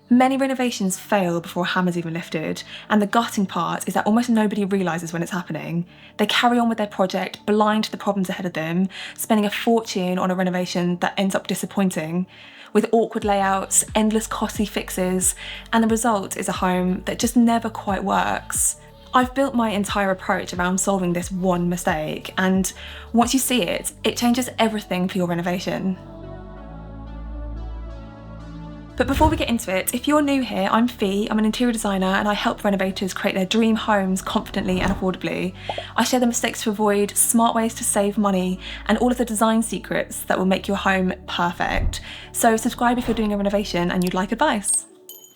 Many renovations fail before a hammer's even lifted, and the gutting part is that almost nobody realises when it's happening. They carry on with their project, blind to the problems ahead of them, spending a fortune on a renovation that ends up disappointing, with awkward layouts, endless costly fixes, and the result is a home that just never quite works. I've built my entire approach around solving this one mistake, and once you see it, it changes everything for your renovation. But before we get into it, if you're new here, I'm Fee, I'm an interior designer and I help renovators create their dream homes confidently and affordably. I share the mistakes to avoid, smart ways to save money, and all of the design secrets that will make your home perfect. So subscribe if you're doing a renovation and you'd like advice.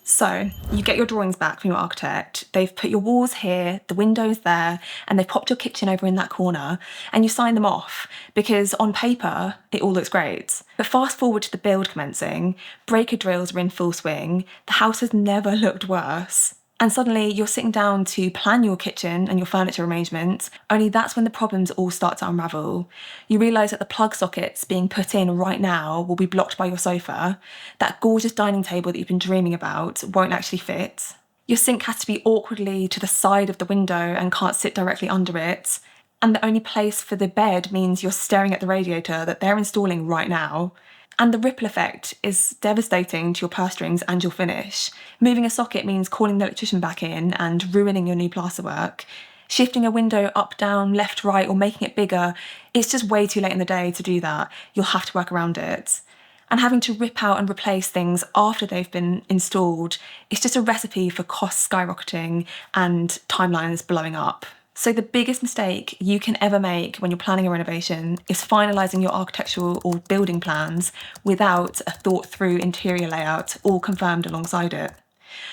So, you get your drawings back from your architect, they've put your walls here, the windows there, and they've popped your kitchen over in that corner, and you sign them off, because on paper, it all looks great. But fast forward to the build commencing, breaker drills are in full swing, the house has never looked worse. And suddenly you're sitting down to plan your kitchen and your furniture arrangements, only that's when the problems all start to unravel. You realise that the plug sockets being put in right now will be blocked by your sofa, that gorgeous dining table that you've been dreaming about won't actually fit, your sink has to be awkwardly to the side of the window and can't sit directly under it, and the only place for the bed means you're staring at the radiator that they're installing right now. And the ripple effect is devastating to your purse strings and your finish. Moving a socket means calling the electrician back in and ruining your new plasterwork. Shifting a window up, down, left, right, or making it bigger, it's just way too late in the day to do that. You'll have to work around it. And having to rip out and replace things after they've been installed, it's just a recipe for costs skyrocketing and timelines blowing up. So the biggest mistake you can ever make when you're planning a renovation is finalising your architectural or building plans without a thought through interior layout all confirmed alongside it.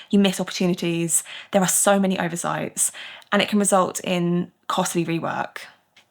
You miss opportunities, there are so many oversights, and it can result in costly rework.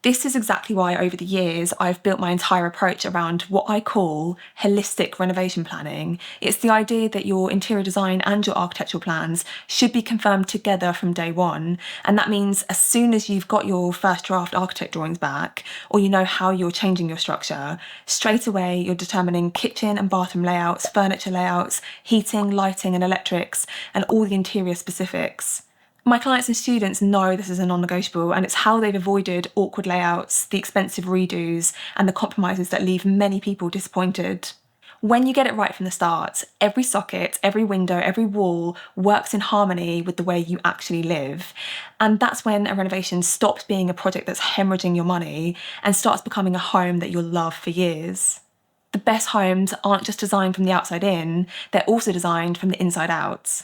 This is exactly why over the years I've built my entire approach around what I call holistic renovation planning. It's the idea that your interior design and your architectural plans should be confirmed together from day one, and that means as soon as you've got your first draft architect drawings back, or you know how you're changing your structure, straight away you're determining kitchen and bathroom layouts, furniture layouts, heating, lighting and electrics, and all the interior specifics. My clients and students know this is a non-negotiable, and it's how they've avoided awkward layouts, the expensive redos, and the compromises that leave many people disappointed. When you get it right from the start, every socket, every window, every wall works in harmony with the way you actually live. And that's when a renovation stops being a project that's hemorrhaging your money and starts becoming a home that you'll love for years. The best homes aren't just designed from the outside in, they're also designed from the inside out.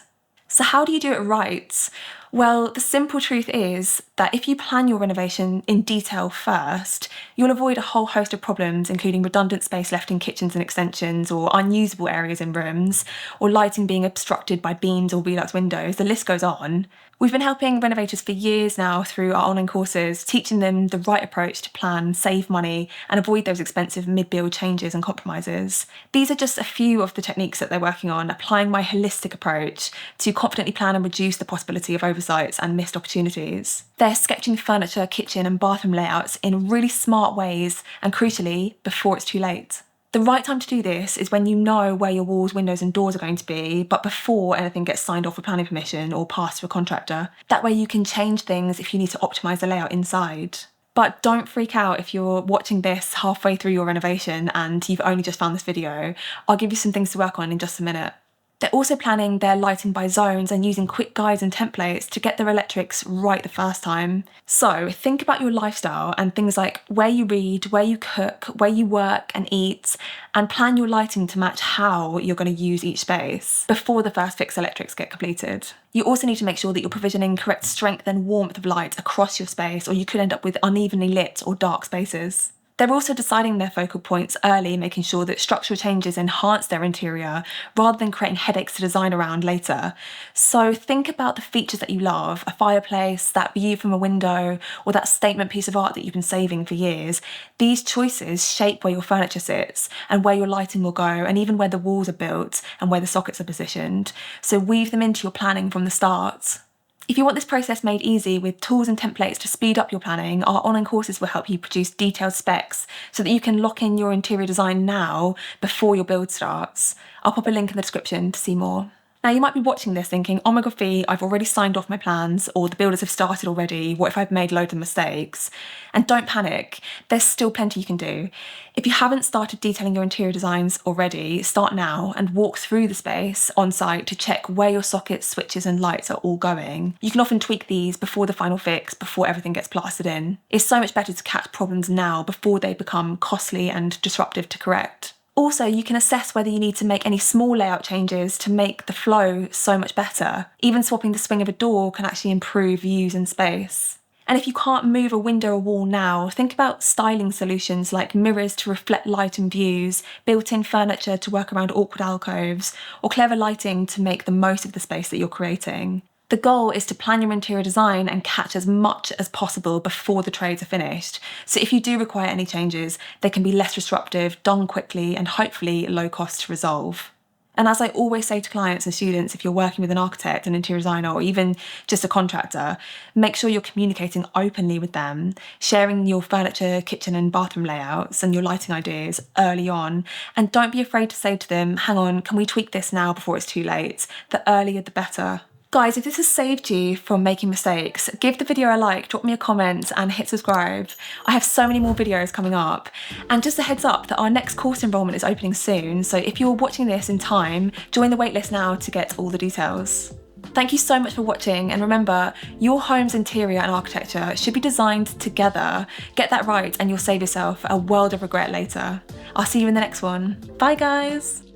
So how do you do it right? Well, the simple truth is that if you plan your renovation in detail first, you'll avoid a whole host of problems, including redundant space left in kitchens and extensions, or unusable areas in rooms, or lighting being obstructed by beams or relux windows. The list goes on. We've been helping renovators for years now through our online courses, teaching them the right approach to plan, save money, and avoid those expensive mid-build changes and compromises. These are just a few of the techniques that they're working on, applying my holistic approach to confidently plan and reduce the possibility of oversights and missed opportunities. They're sketching furniture, kitchen and bathroom layouts in really smart ways, and crucially, before it's too late. The right time to do this is when you know where your walls, windows and doors are going to be, but before anything gets signed off for planning permission or passed to a contractor. That way you can change things if you need to optimise the layout inside. But don't freak out if you're watching this halfway through your renovation and you've only just found this video. I'll give you some things to work on in just a minute. They're also planning their lighting by zones and using quick guides and templates to get their electrics right the first time. So think about your lifestyle and things like where you read, where you cook, where you work and eat, and plan your lighting to match how you're going to use each space before the first fix electrics get completed. You also need to make sure that you're provisioning correct strength and warmth of light across your space, or you could end up with unevenly lit or dark spaces. They're also deciding their focal points early, making sure that structural changes enhance their interior rather than creating headaches to design around later. So think about the features that you love, a fireplace, that view from a window, or that statement piece of art that you've been saving for years. These choices shape where your furniture sits and where your lighting will go, and even where the walls are built and where the sockets are positioned. So weave them into your planning from the start. If you want this process made easy with tools and templates to speed up your planning, our online courses will help you produce detailed specs so that you can lock in your interior design now before your build starts. I'll pop a link in the description to see more. Now you might be watching this thinking, oh my god, Fee, I've already signed off my plans, or the builders have started already, what if I've made loads of mistakes? And don't panic, there's still plenty you can do. If you haven't started detailing your interior designs already, start now and walk through the space on site to check where your sockets, switches and lights are all going. You can often tweak these before the final fix, before everything gets plastered in. It's so much better to catch problems now before they become costly and disruptive to correct. Also, you can assess whether you need to make any small layout changes to make the flow so much better. Even swapping the swing of a door can actually improve views and space. And if you can't move a window or wall now, think about styling solutions like mirrors to reflect light and views, built-in furniture to work around awkward alcoves, or clever lighting to make the most of the space that you're creating. The goal is to plan your interior design and catch as much as possible before the trades are finished. So if you do require any changes, they can be less disruptive, done quickly, and hopefully low cost to resolve. And as I always say to clients and students, if you're working with an architect, an interior designer, or even just a contractor, make sure you're communicating openly with them, sharing your furniture, kitchen and bathroom layouts and your lighting ideas early on. And don't be afraid to say to them, hang on, can we tweak this now before it's too late? The earlier the better. Guys, if this has saved you from making mistakes, give the video a like, drop me a comment and hit subscribe. I have so many more videos coming up. And just a heads up that our next course enrolment is opening soon, so if you're watching this in time, join the waitlist now to get all the details. Thank you so much for watching, and remember, your home's interior and architecture should be designed together. Get that right and you'll save yourself a world of regret later. I'll see you in the next one. Bye guys!